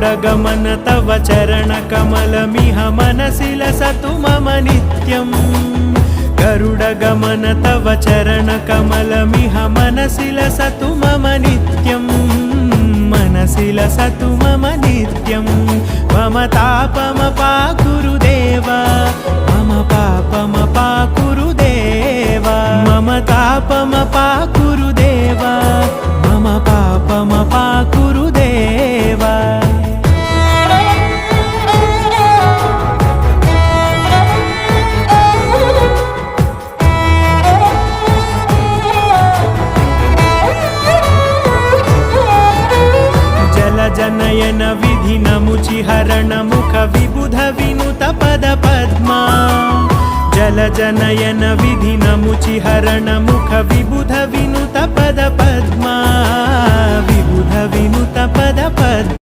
गरुडगमन तव चरणकमलमिह मनसि लसतु मम नित्यम् गरुडगमन तव चरणकमलमिह मनसि लसतु मम नित्यम् मनसि लसतु मम नित्यम् मम तापमपाकुरु देव मम पापमपाकुरु देव मम तापमपाकुरु देव मम पापमपाकुरु देव जनयन विधि नमुचिहरण मुख विबुध विनुत पद पद्मा जल जनयन विधि नमुचिहरण मुख विबुध विनुत पद पद्मा विबुध विनुत पद पद्मा